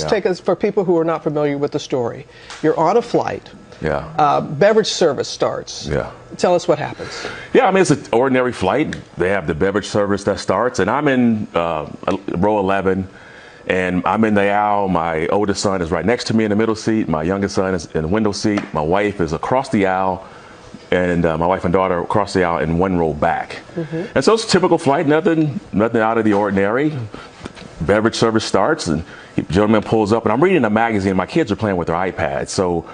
Yeah. Take us, for people who are not familiar with the story. You're on a flight. Yeah. Beverage service starts. Yeah. Tell us what happens. Yeah, I mean, it's an ordinary flight. They have the beverage service that starts, and I'm in row 11, and I'm in the aisle. My oldest son is right next to me in the middle seat. My youngest son is in the window seat. My wife is across the aisle, and my wife and daughter across the aisle in one row back. And so it's a typical flight, nothing out of the ordinary. Beverage service starts, and the gentleman pulls up, and I'm reading a magazine. My kids are playing with their iPads, so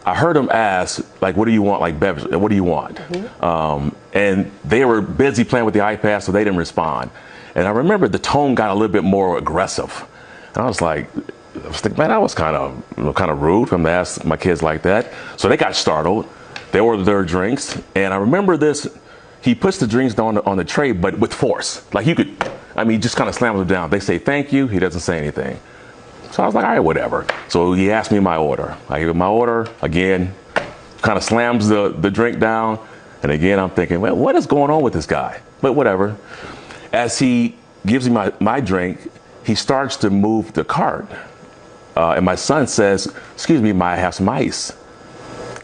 I heard him ask, like, what do you want, like, beverage, what do you want? And they were busy playing with the iPad, so they didn't respond. And I remember the tone got a little bit more aggressive. And I was thinking, man, that was kind of rude for him to ask my kids like that. So they got startled. They ordered their drinks. And I remember this, he puts the drinks down on the tray, but with force. Like, he just kind of slams them down. They say, thank you. He doesn't say anything. So I was like, all right, whatever. So he asked me my order. I give him my order. Again, kind of slams the drink down. And again, I'm thinking, well, what is going on with this guy? But whatever. As he gives me my drink, he starts to move the cart. And my son says, excuse me, might I have some ice?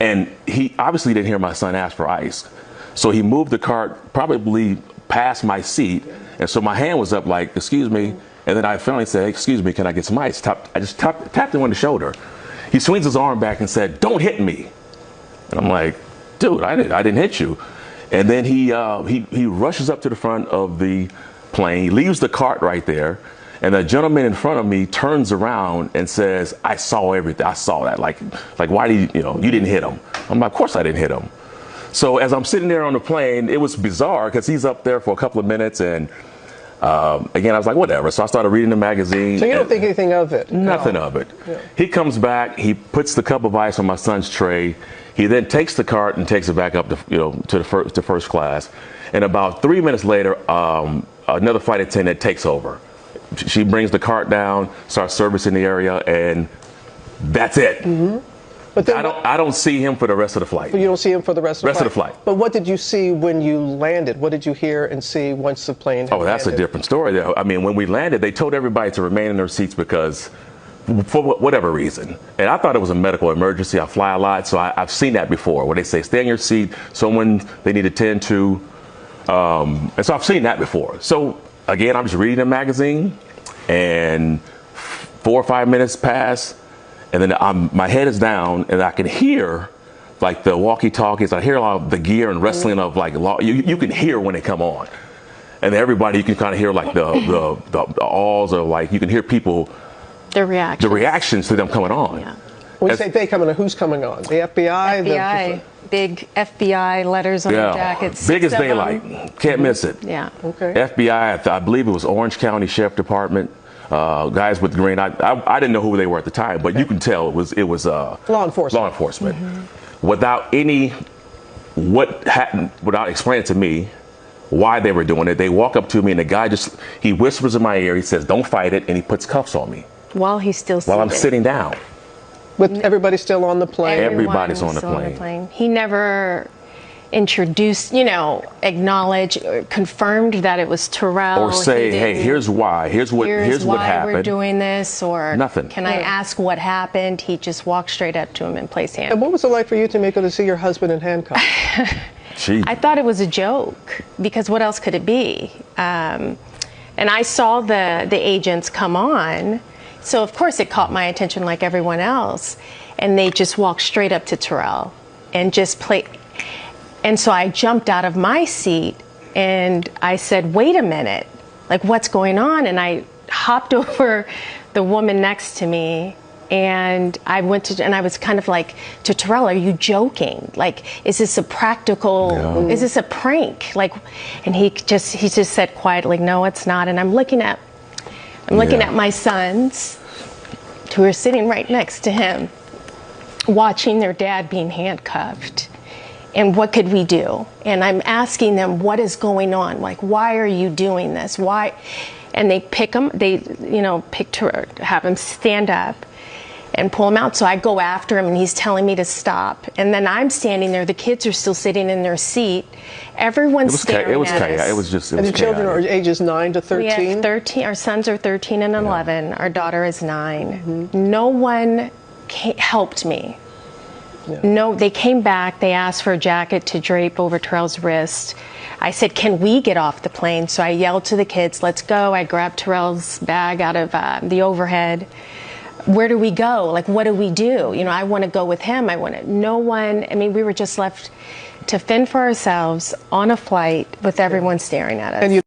And he obviously didn't hear my son ask for ice. So he moved the cart probably past my seat. And so my hand was up like, excuse me. And then I finally said, excuse me, can I get some ice? I just tapped him on the shoulder. He swings his arm back and said, don't hit me. And I'm like, dude, I didn't hit you. And then he rushes up to the front of the plane, leaves the cart right there. And the gentleman in front of me turns around and says, I saw everything. I saw that. Like why did you didn't hit him? I'm like, of course I didn't hit him. So as I'm sitting there on the plane, it was bizarre because he's up there for a couple of minutes, and again, I was like, whatever. So I started reading the magazine. So you don't think anything of it? Nothing of it. Yeah. He comes back. He puts the cup of ice on my son's tray. He then takes the cart and takes it back up to first class. And about 3 minutes later, another flight attendant takes over. She brings the cart down, starts servicing the area, and that's it. But then I don't see him for the rest of the flight. But you don't see him for the rest of the flight? Flight. But what did you see when you landed? What did you hear and see once the plane had that's landed? a different story. I mean, when we landed, they told everybody to remain in their seats because, for whatever reason. And I thought it was a medical emergency. I fly a lot, so I've seen that before, where they say, stay in your seat, someone they need to tend to. And so I've seen that before. So, again, I'm just reading a magazine, and 4 or 5 minutes pass. And then my head is down, and I can hear, like, the walkie-talkies. I hear a lot of the gear and wrestling of, like, you can hear when they come on. And everybody, you can kind of hear, like, the awls, or, like, you can hear people. The reactions to them coming on. Yeah. When you say they coming on, who's coming on? The FBI? FBI. Big FBI letters on the jackets. Big as daylight. Can't miss it. Yeah. Okay. FBI, I believe it was Orange County Sheriff Department. Guys with green. I didn't know who they were at the time, but you can tell it was law enforcement. Without without explaining to me why they were doing it. They walk up to me, and the guy he whispers in my ear. He says, "Don't fight it," and he puts cuffs on me while he's still while I'm sitting down. With everybody still on the plane. Everybody's on the plane. He never introduced, acknowledged, or confirmed that it was Terrell. Or say, hey, here's why. Here's what happened. We're doing this, or nothing. Can I ask what happened? He just walked straight up to him and placed hands. And what was it like for you, Tamika, to see your husband in handcuffs? I thought it was a joke, because what else could it be? And I saw the agents come on, so of course it caught my attention like everyone else, and they just walked straight up to Terrell and just played. And so I jumped out of my seat and I said, wait a minute, like, what's going on? And I hopped over the woman next to me, and I was kind of like, to Terrell, are you joking? Like, is this a practical, is this a prank? Like, and he just said quietly, no, it's not. And I'm looking at my sons, who are sitting right next to him, watching their dad being handcuffed. And what could we do? And I'm asking them, what is going on? Like, why are you doing this? Why? And they pick him, have him stand up. and pull him out. So I go after him, and he's telling me to stop. And then I'm standing there. The kids are still sitting in their seat. Everyone's staring it was at chaos. us. It was just. It And was the children are chaotic. ages 9 to 13? We have 13. Our sons are 13 and 11. Our daughter is 9. No one helped me. No, they came back. They asked for a jacket to drape over Terrell's wrist. I said, can we get off the plane? So I yelled to the kids, let's go. I grabbed Terrell's bag out of the overhead. Where do we go? Like, what do we do? You know, I want to go with him. No one, I mean, we were just left to fend for ourselves on a flight with everyone staring at us. And you